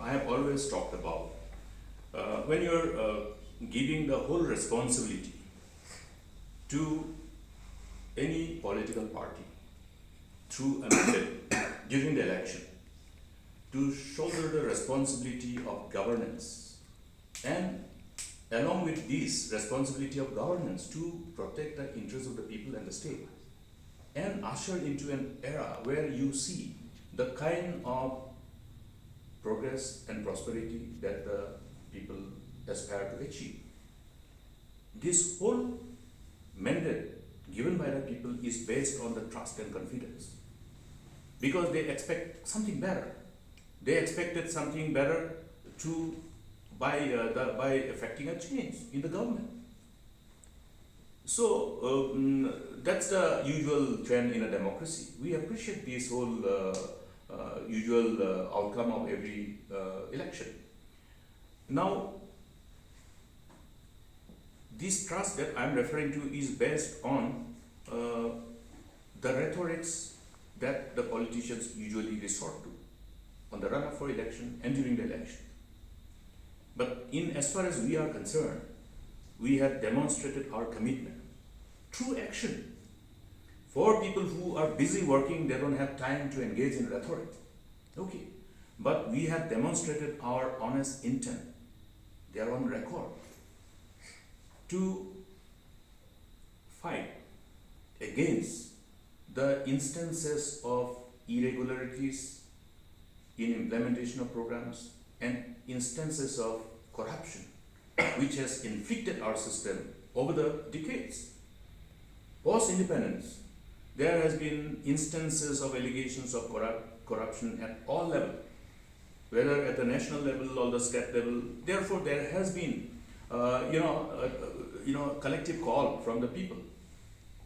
I have always talked about, when you're giving the whole responsibility to any political party through a mandate during the election to shoulder the responsibility of governance, and along with this responsibility of governance to protect the interests of the people and the state, and usher into an era where you see the kind of progress and prosperity that the people aspire to achieve. This whole mandate given by the people is based on the trust and confidence, because they expect something better. They expected something better to by effecting a change in the government. So that's the usual trend in a democracy. We appreciate this whole usual outcome of every election. Now, this trust that I'm referring to is based on the rhetorics that the politicians usually resort to on the run-up for election and during the election. But as far as we are concerned, we have demonstrated our commitment through action. For people who are busy working, they don't have time to engage in rhetoric. Okay. But we have demonstrated our honest intent. They are on record to fight against the instances of irregularities in implementation of programs and instances of corruption which has inflicted our system over the decades. Post-independence, there has been instances of allegations of corruption at all levels, whether at the national level or the state level. Therefore, there has been collective call from the people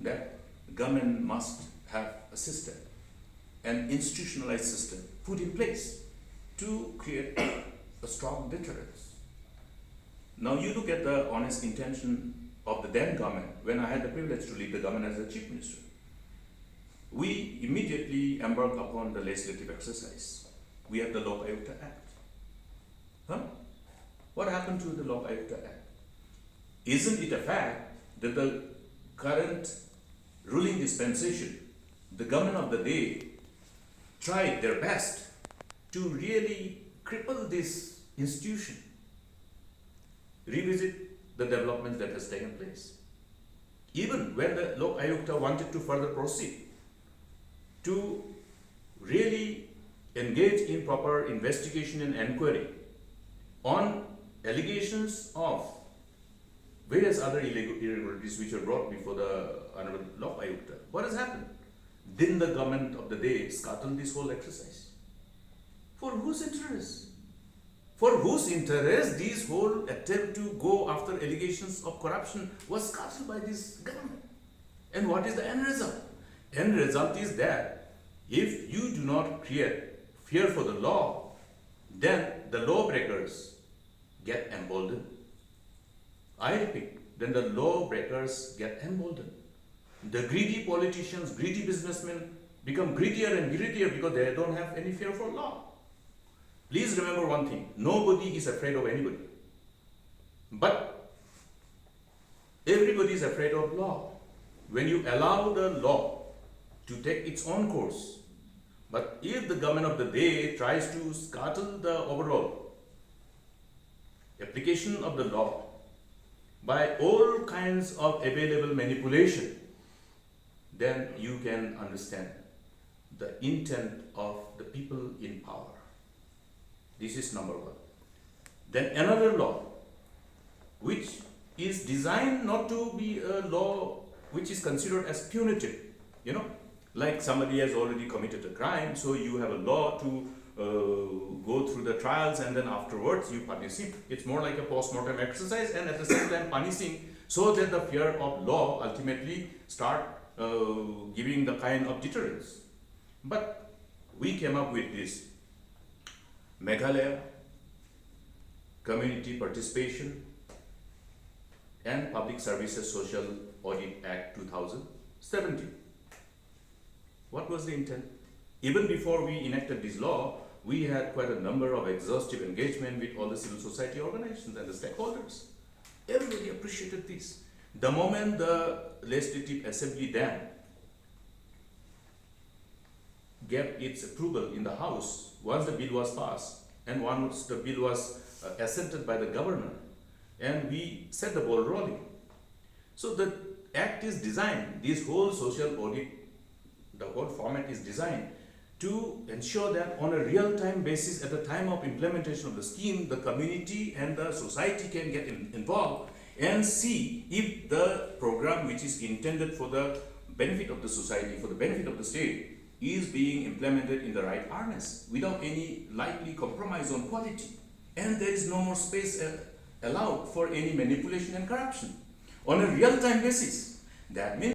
that government must have a system, an institutionalized system put in place to create a strong deterrence. Now you look at the honest intention of the then government. When I had the privilege to lead the government as the chief minister, we immediately embarked upon the legislative exercise. We had the Lokayukta Act. What happened to the Lokayukta Act? Isn't it a fact that the current ruling dispensation, the government of the day, tried their best to really cripple this institution, revisit the developments that has taken place? Even when the Lokayukta wanted to further proceed to really engage in proper investigation and inquiry on allegations of various other irregularities which were brought before the Honorable Lokayukta, what has happened? Didn't the government of the day scuttle this whole exercise? For whose interest? For whose interest this whole attempt to go after allegations of corruption was scuttled by this government? And what is the end result? End result is that if you do not create fear for the law, then the lawbreakers get emboldened. I repeat, then the lawbreakers get emboldened. The greedy politicians, greedy businessmen become greedier and greedier because they don't have any fear for law. Please remember one thing, nobody is afraid of anybody. But everybody is afraid of law. When you allow the law to take its own course, but if the government of the day tries to scuttle the overall application of the law by all kinds of available manipulation, then you can understand the intent of the people in power. This is number one. Then another law, which is designed not to be a law which is considered as punitive, like somebody has already committed a crime, so you have a law to go through the trials and then afterwards you punish him. It's more like a post-mortem exercise and at the same time punishing, so that the fear of law ultimately start giving the kind of deterrence. But we came up with this Meghalaya Community Participation and Public Services Social Audit Act 2017. What was the intent? Even before we enacted this law, we had quite a number of exhaustive engagement with all the civil society organizations and the stakeholders. Everybody appreciated this. The moment the Legislative Assembly then gave its approval in the House, once the bill was passed and once the bill was assented by the governor, and we set the ball rolling. So the act is designed, this whole social audit, the whole format is designed to ensure that on a real-time basis at the time of implementation of the scheme, the community and the society can get involved and see if the program which is intended for the benefit of the society, for the benefit of the state, is being implemented in the right earnest without any likely compromise on quality. And there is no more space allowed for any manipulation and corruption on a real-time basis. That means